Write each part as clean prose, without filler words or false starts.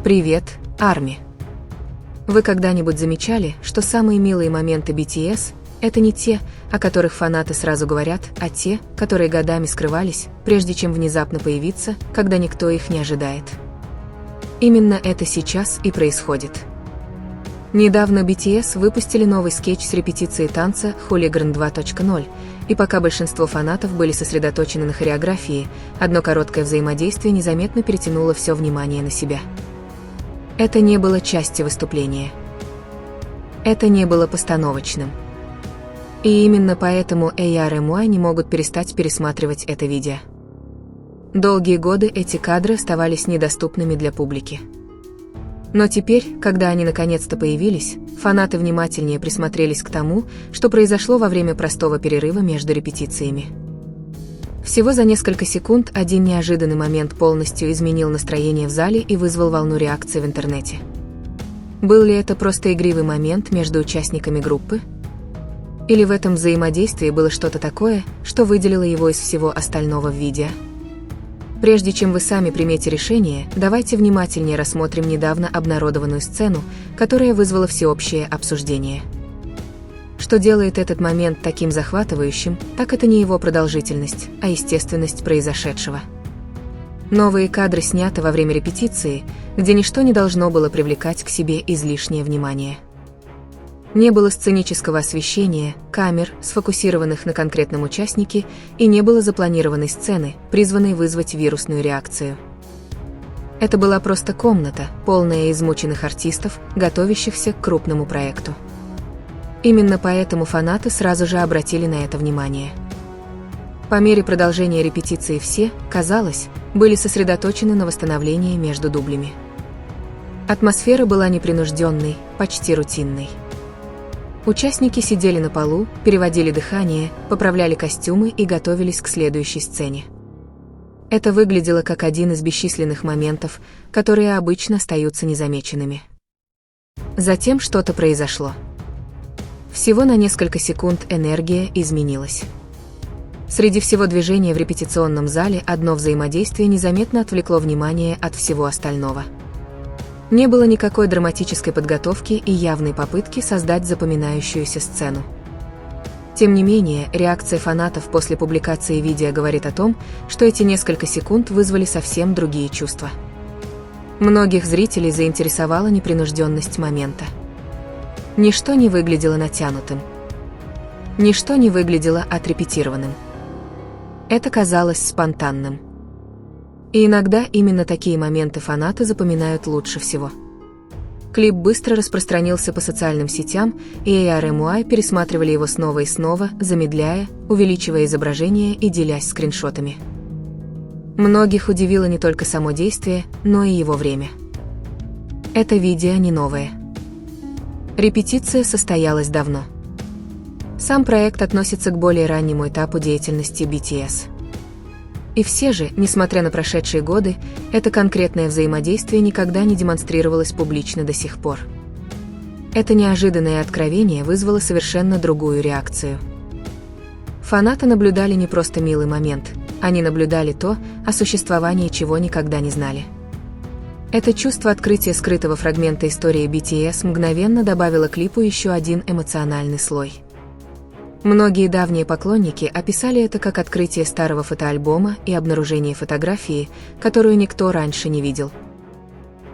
Привет, Арми! Вы когда-нибудь замечали, что самые милые моменты BTS – это не те, о которых фанаты сразу говорят, а те, которые годами скрывались, прежде чем внезапно появиться, когда никто их не ожидает? Именно это сейчас и происходит. Недавно BTS выпустили новый скетч с репетицией танца Hooligan 2.0, и пока большинство фанатов были сосредоточены на хореографии, одно короткое взаимодействие незаметно перетянуло все внимание на себя. Это не было частью выступления. Это не было постановочным. И именно поэтому ARMY не могут перестать пересматривать это видео. Долгие годы эти кадры оставались недоступными для публики. Но теперь, когда они наконец-то появились, фанаты внимательнее присмотрелись к тому, что произошло во время простого перерыва между репетициями. Всего за несколько секунд один неожиданный момент полностью изменил настроение в зале и вызвал волну реакций в интернете. Был ли это просто игривый момент между участниками группы? Или в этом взаимодействии было что-то такое, что выделило его из всего остального в видео? Прежде чем вы сами примете решение, давайте внимательнее рассмотрим недавно обнародованную сцену, которая вызвала всеобщее обсуждение. Что делает этот момент таким захватывающим, так это не его продолжительность, а естественность произошедшего. Новые кадры сняты во время репетиции, где ничто не должно было привлекать к себе излишнее внимание. Не было сценического освещения, камер, сфокусированных на конкретном участнике, и не было запланированной сцены, призванной вызвать вирусную реакцию. Это была просто комната, полная измученных артистов, готовящихся к крупному проекту. Именно поэтому фанаты сразу же обратили на это внимание. По мере продолжения репетиции все, казалось, были сосредоточены на восстановлении между дублями. Атмосфера была непринужденной, почти рутинной. Участники сидели на полу, переводили дыхание, поправляли костюмы и готовились к следующей сцене. Это выглядело как один из бесчисленных моментов, которые обычно остаются незамеченными. Затем что-то произошло. Всего на несколько секунд энергия изменилась. Среди всего движения в репетиционном зале одно взаимодействие незаметно отвлекло внимание от всего остального. Не было никакой драматической подготовки и явной попытки создать запоминающуюся сцену. Тем не менее, реакция фанатов после публикации видео говорит о том, что эти несколько секунд вызвали совсем другие чувства. Многих зрителей заинтересовала непринужденность момента. Ничто не выглядело натянутым. Ничто не выглядело отрепетированным. Это казалось спонтанным. И иногда именно такие моменты фанаты запоминают лучше всего. Клип быстро распространился по социальным сетям, и ARMY пересматривали его снова и снова, замедляя, увеличивая изображение и делясь скриншотами. Многих удивило не только само действие, но и его время. Это видео не новое. Репетиция состоялась давно. Сам проект относится к более раннему этапу деятельности BTS. И все же, несмотря на прошедшие годы, это конкретное взаимодействие никогда не демонстрировалось публично до сих пор. Это неожиданное откровение вызвало совершенно другую реакцию. Фанаты наблюдали не просто милый момент, они наблюдали то, о существовании чего никогда не знали. Это чувство открытия скрытого фрагмента истории BTS мгновенно добавило клипу еще один эмоциональный слой. Многие давние поклонники описали это как открытие старого фотоальбома и обнаружение фотографии, которую никто раньше не видел.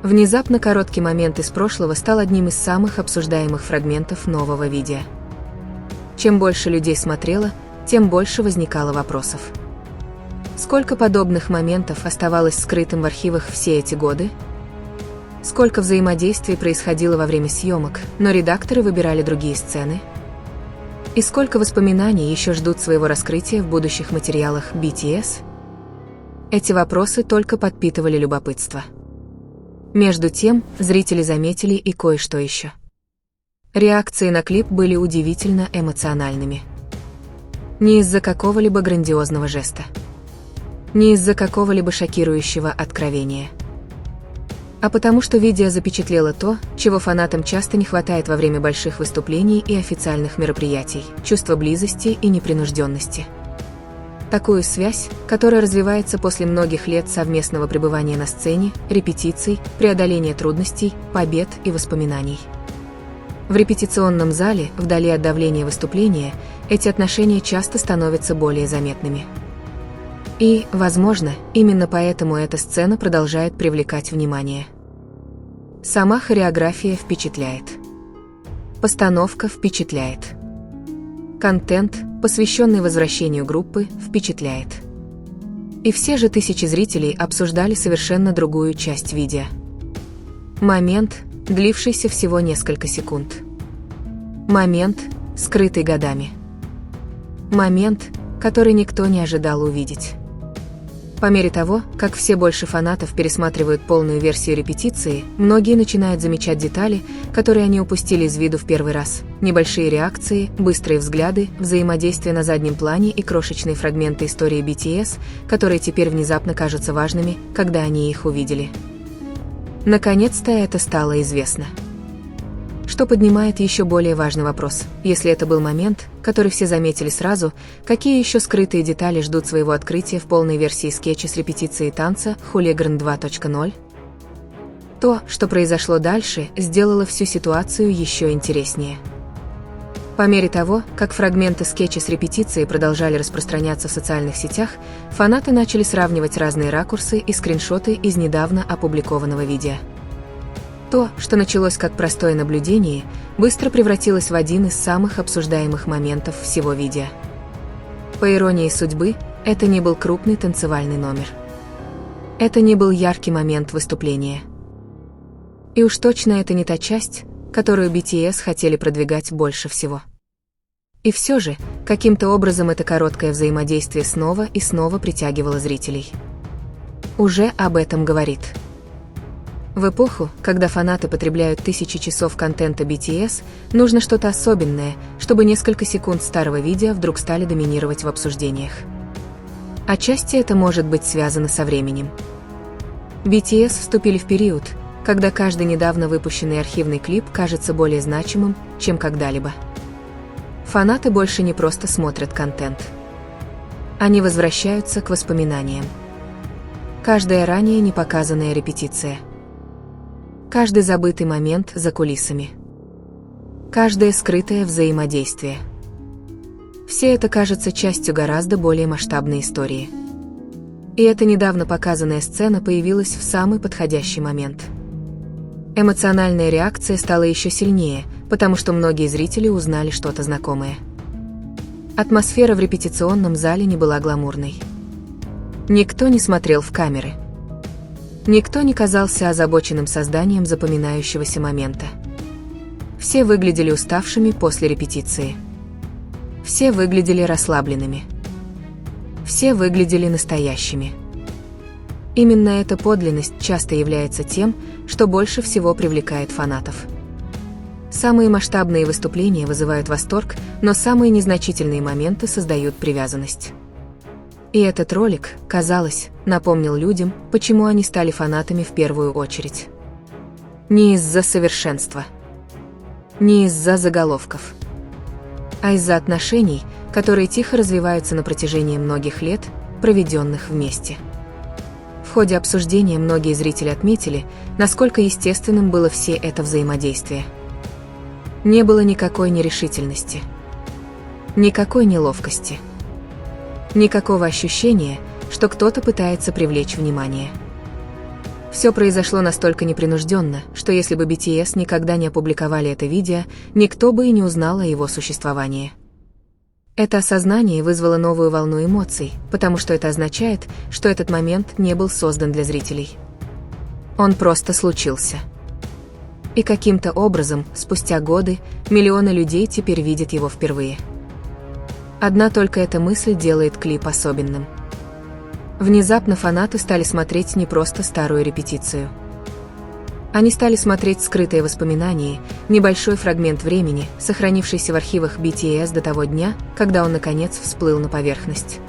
Внезапно короткий момент из прошлого стал одним из самых обсуждаемых фрагментов нового видео. Чем больше людей смотрело, тем больше возникало вопросов. Сколько подобных моментов оставалось скрытым в архивах все эти годы? Сколько взаимодействий происходило во время съемок, но редакторы выбирали другие сцены? И сколько воспоминаний еще ждут своего раскрытия в будущих материалах BTS? Эти вопросы только подпитывали любопытство. Между тем, зрители заметили и кое-что еще. Реакции на клип были удивительно эмоциональными. Не из-за какого-либо грандиозного жеста. Не из-за какого-либо шокирующего откровения. А потому что видео запечатлело то, чего фанатам часто не хватает во время больших выступлений и официальных мероприятий – чувство близости и непринужденности. Такую связь, которая развивается после многих лет совместного пребывания на сцене, репетиций, преодоления трудностей, побед и воспоминаний. В репетиционном зале, вдали от давления выступления, эти отношения часто становятся более заметными. И, возможно, именно поэтому эта сцена продолжает привлекать внимание. Сама хореография впечатляет. Постановка впечатляет. Контент, посвященный возвращению группы, впечатляет. И все же тысячи зрителей обсуждали совершенно другую часть видео. Момент, длившийся всего несколько секунд. Момент, скрытый годами. Момент, который никто не ожидал увидеть. По мере того, как все больше фанатов пересматривают полную версию репетиции, многие начинают замечать детали, которые они упустили из виду в первый раз. Небольшие реакции, быстрые взгляды, взаимодействие на заднем плане и крошечные фрагменты истории BTS, которые теперь внезапно кажутся важными, когда они их увидели. Наконец-то это стало известно. Что поднимает еще более важный вопрос: если это был момент, который все заметили сразу, какие еще скрытые детали ждут своего открытия в полной версии скетча с репетицией танца «Хулиган 2.0»? То, что произошло дальше, сделало всю ситуацию еще интереснее. По мере того, как фрагменты скетча с репетицией продолжали распространяться в социальных сетях, фанаты начали сравнивать разные ракурсы и скриншоты из недавно опубликованного видео. То, что началось как простое наблюдение, быстро превратилось в один из самых обсуждаемых моментов всего видео. По иронии судьбы, это не был крупный танцевальный номер. Это не был яркий момент выступления. И уж точно это не та часть, которую BTS хотели продвигать больше всего. И все же, каким-то образом это короткое взаимодействие снова и снова притягивало зрителей. Уже об этом говорит. В эпоху, когда фанаты потребляют тысячи часов контента BTS, нужно что-то особенное, чтобы несколько секунд старого видео вдруг стали доминировать в обсуждениях. Отчасти это может быть связано со временем. BTS вступили в период, когда каждый недавно выпущенный архивный клип кажется более значимым, чем когда-либо. Фанаты больше не просто смотрят контент. Они возвращаются к воспоминаниям. Каждая ранее не показанная репетиция. Каждый забытый момент за кулисами. Каждое скрытое взаимодействие. Все это кажется частью гораздо более масштабной истории. И эта недавно показанная сцена появилась в самый подходящий момент. Эмоциональная реакция стала еще сильнее, потому что многие зрители узнали что-то знакомое. Атмосфера в репетиционном зале не была гламурной. Никто не смотрел в камеры. Никто не казался озабоченным созданием запоминающегося момента. Все выглядели уставшими после репетиции. Все выглядели расслабленными. Все выглядели настоящими. Именно эта подлинность часто является тем, что больше всего привлекает фанатов. Самые масштабные выступления вызывают восторг, но самые незначительные моменты создают привязанность. И этот ролик, казалось, напомнил людям, почему они стали фанатами в первую очередь. Не из-за совершенства. Не из-за заголовков. А из-за отношений, которые тихо развиваются на протяжении многих лет, проведенных вместе. В ходе обсуждения многие зрители отметили, насколько естественным было все это взаимодействие. Не было никакой нерешительности. Никакой неловкости. Никакого ощущения, что кто-то пытается привлечь внимание. Все произошло настолько непринужденно, что если бы BTS никогда не опубликовали это видео, никто бы и не узнал о его существовании. Это осознание вызвало новую волну эмоций, потому что это означает, что этот момент не был создан для зрителей. Он просто случился. И каким-то образом, спустя годы, миллионы людей теперь видят его впервые. Одна только эта мысль делает клип особенным. Внезапно фанаты стали смотреть не просто старую репетицию. Они стали смотреть скрытые воспоминания, небольшой фрагмент времени, сохранившийся в архивах BTS до того дня, когда он наконец всплыл на поверхность.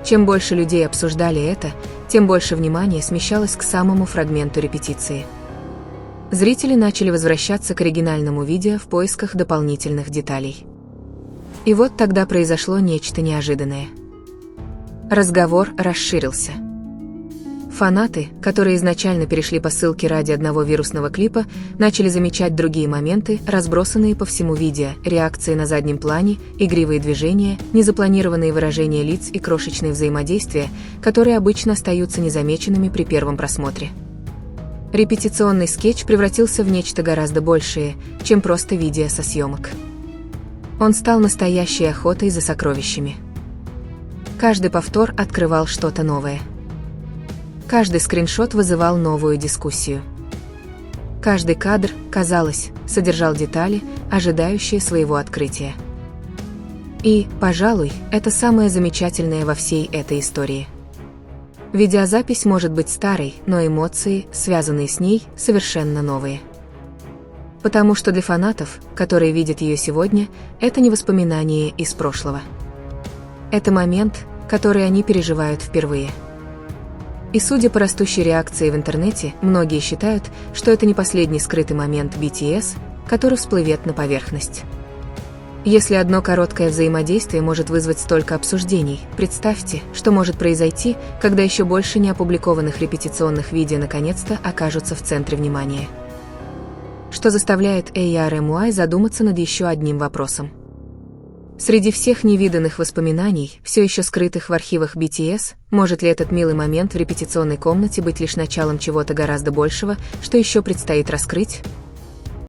Чем больше людей обсуждали это, тем больше внимания смещалось к самому фрагменту репетиции. Зрители начали возвращаться к оригинальному видео в поисках дополнительных деталей. И вот тогда произошло нечто неожиданное. Разговор расширился. Фанаты, которые изначально перешли по ссылке ради одного вирусного клипа, начали замечать другие моменты, разбросанные по всему видео: реакции на заднем плане, игривые движения, незапланированные выражения лиц и крошечные взаимодействия, которые обычно остаются незамеченными при первом просмотре. Репетиционный скетч превратился в нечто гораздо большее, чем просто видео со съемок. Он стал настоящей охотой за сокровищами. Каждый повтор открывал что-то новое. Каждый скриншот вызывал новую дискуссию. Каждый кадр, казалось, содержал детали, ожидающие своего открытия. И, пожалуй, это самое замечательное во всей этой истории. Видеозапись может быть старой, но эмоции, связанные с ней, совершенно новые. Потому что для фанатов, которые видят ее сегодня, это не воспоминание из прошлого. Это момент, который они переживают впервые. И судя по растущей реакции в интернете, многие считают, что это не последний скрытый момент BTS, который всплывет на поверхность. Если одно короткое взаимодействие может вызвать столько обсуждений, представьте, что может произойти, когда еще больше неопубликованных репетиционных видео наконец-то окажутся в центре внимания. Что заставляет ARMY задуматься над еще одним вопросом. Среди всех невиданных воспоминаний, все еще скрытых в архивах BTS, может ли этот милый момент в репетиционной комнате быть лишь началом чего-то гораздо большего, что еще предстоит раскрыть?